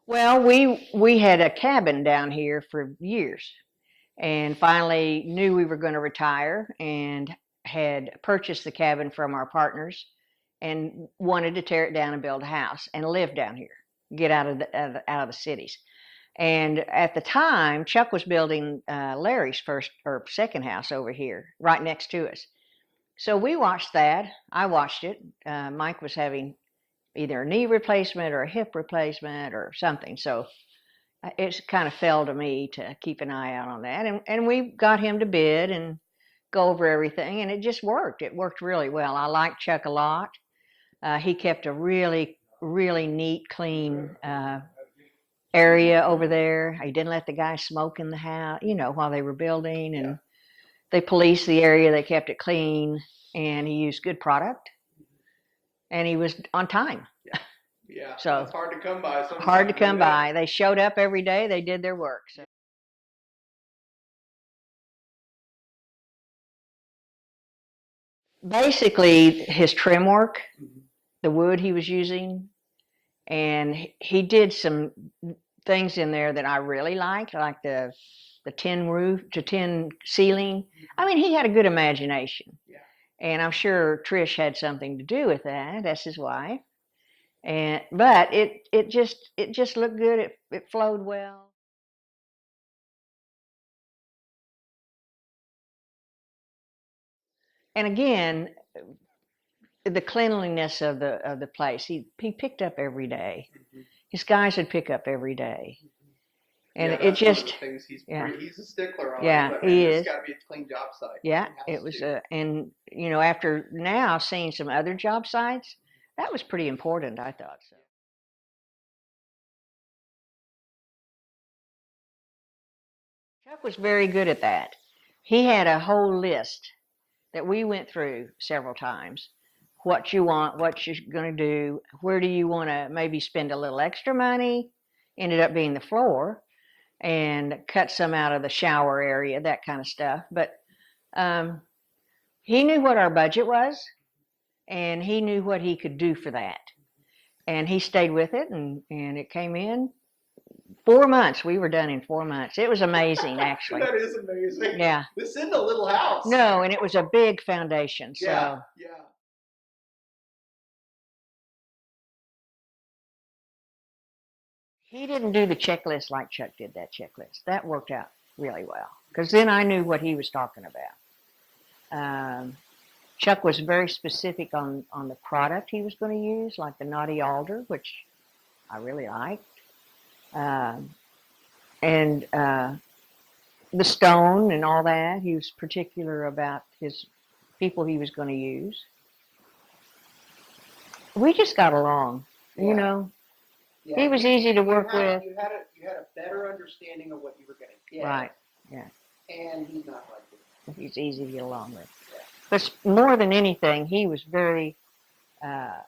Well, we had a cabin down here for years, and finally knew we were going to retire, and had purchased the cabin from our partners, and wanted to tear it down and build a house and live down here, get out of the cities. And at the time, Chuck was building Larry's first or second house over here, right next to us. So we watched that. I watched it. Mike was having either a knee replacement or a hip replacement or something. So it kind of fell to me to keep an eye out on that. And we got him to bid and go over everything, and it just worked. It worked really well. I like Chuck a lot. He kept a really, really neat, clean area over there. He didn't let the guys smoke in the house, while they were building, and they policed the area. They kept it clean, and he used good product, and he was on time. Yeah, So it's hard to come by hard to sometimes. come by. They showed up every day. They did their work. So basically, his trim work, the wood he was using, and he did some things in there that I really liked, like the tin roof, to tin ceiling. I mean, he had a good imagination, Yeah. and I'm sure Trish had something to do with that. That's his wife. And but it just looked good. It flowed well. And again, the cleanliness of the place. He picked up every day. Mhm. His guys would pick up every day, and Yeah, it that's one of the just things yeah, he's a stickler on. yeah, But man, he it's is. got to be a clean job site. Yeah, It it has was to. and after now seeing some other job sites, that was pretty important. I thought so. Chuck was very good at that. He had a whole list that we went through several times. What you want, what you're going to do, where do you want to maybe spend a little extra money? Ended up being the floor, and cut some out of the shower area, that kind of stuff. But um, he knew what our budget was, and he knew what he could do for that. And he stayed with it, and it came in 4 months. We were done in 4 months. It was amazing, actually. That is amazing. Yeah. This isn't a little house. No, and it was a big foundation. Yeah, So yeah. he didn't do the checklist like Chuck did that checklist. That worked out really well because then I knew what he was talking about. Chuck was very specific on the product he was going to use, like the Naughty Alder, which I really liked, um, and the stone and all that. He was particular about his people he was going to use. We just got along, you Yeah. know. Yeah. He was easy to work with. You had a better understanding of what you were going to get. Right. Yeah. And he's not like this. He's easy to get along with. Yeah. But more than anything, he was very uh,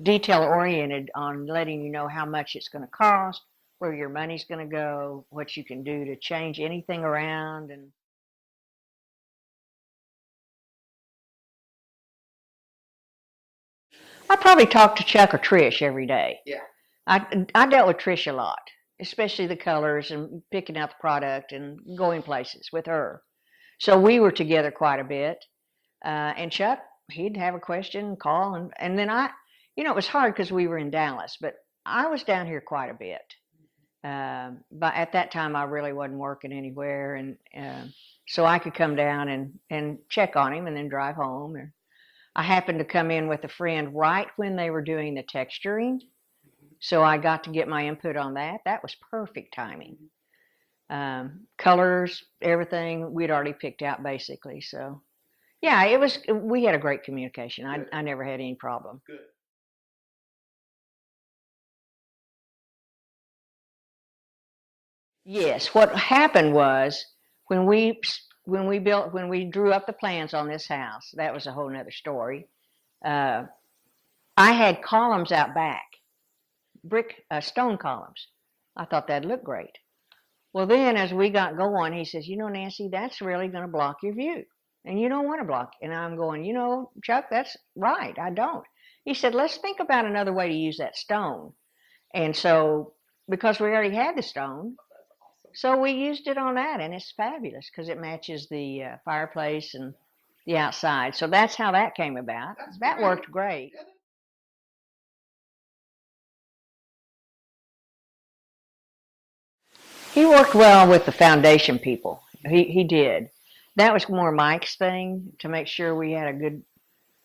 detail oriented on letting you know how much it's going to cost, where your money's going to go, what you can do to change anything around. And I probably talked to Chuck or Trish every day. Yeah. I dealt with Trish a lot, especially the colors and picking out the product and going places with her. So we were together quite a bit. And Chuck, he'd have a question, call, and then it was hard because we were in Dallas, but I was down here quite a bit. But at that time, I really wasn't working anywhere, and so I could come down and check on him and then drive home. Or I happened to come in with a friend right when they were doing the texturing, so I got to get my input on that. That was perfect timing. Colors, everything we'd already picked out basically. So yeah, it was. We had a great communication. I never had any problem. Good. Yes, what happened was when we when we drew up the plans on this house. That was a whole nother story. Uh, I had columns out back, brick stone columns. I thought that'd look great. Well, then as we got going, he says, Nancy, that's really going to block your view, and you don't want to block. And I'm going, Chuck, that's right. I don't. He said, let's think about another way to use that stone. And so, because we already had the stone, That's awesome. so we used it on that, and it's fabulous because it matches the fireplace and the outside. So that's how that came about. That's That great. worked great. Yeah, He worked well with the foundation people. He did. That was more Mike's thing to make sure we had a good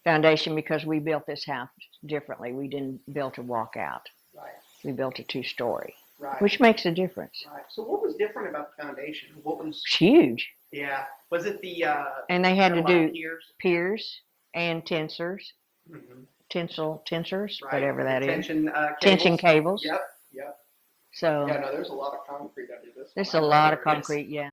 foundation because we built this house differently. We didn't build a walkout. right, We built a 2-story, right, which makes a difference. right. So what was different about the foundation? What was? It's huge. Yeah. Was it the? And they had to do Piers. piers and tensors, Mm-hmm. tensors, Right. whatever that is. cables. Tension cables. Yep. Yep. So Yeah. No, there's a lot of concrete under this. there's one. a I know lot of there is. concrete, yeah.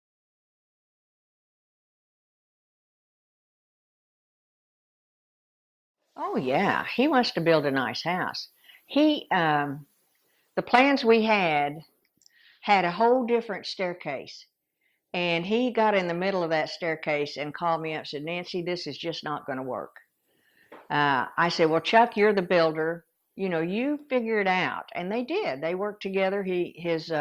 Oh yeah, he wants to build a nice house. He, the plans we had a whole different staircase, and he got in the middle of that staircase and called me up and said, "Nancy, this is just not going to work." I said, "Well, Chuck, you're the builder. You know, you figure it out." And they did. They worked together. His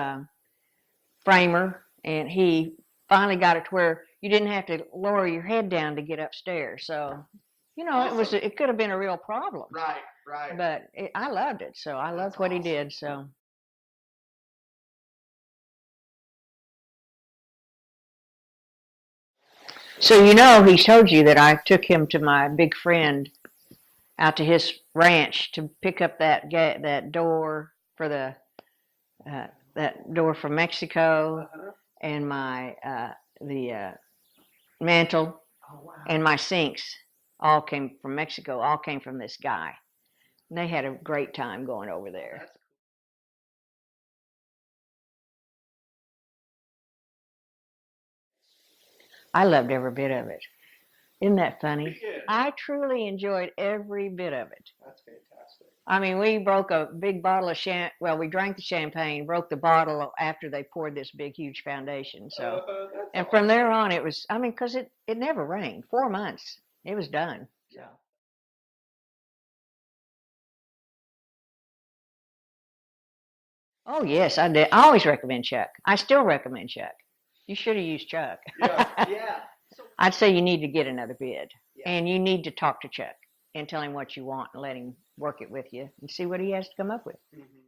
framer, and he finally got it to where you didn't have to lower your head down to get upstairs. So, you know, Awesome. it could have been a real problem. Right. Right. But I loved it, so I loved That's what he awesome. did. So, you know, he told you that I took him to my big friend out to his ranch to pick up that door for that door from Mexico Uh-huh. and my the mantle Oh wow. and my sinks all came from Mexico. All came from this guy. And they had a great time going over there. That's I loved every bit of it. Isn't that funny? pretty good. I truly enjoyed every bit of it. That's fantastic. I mean, we broke a big bottle of well, we drank the champagne, broke the bottle after they poured this big, huge foundation. So, That's and from awesome. there on, it was, I mean, because it never rained. 4 months, it was done. So, Yeah. oh, yes, I did. I always recommend Chuck. I still recommend Chuck. You should have used Chuck. Yeah. Yeah. So, I'd say you need to get another bid, yeah. and you need to talk to Chuck and tell him what you want and let him work it with you and see what he has to come up with. Mhm.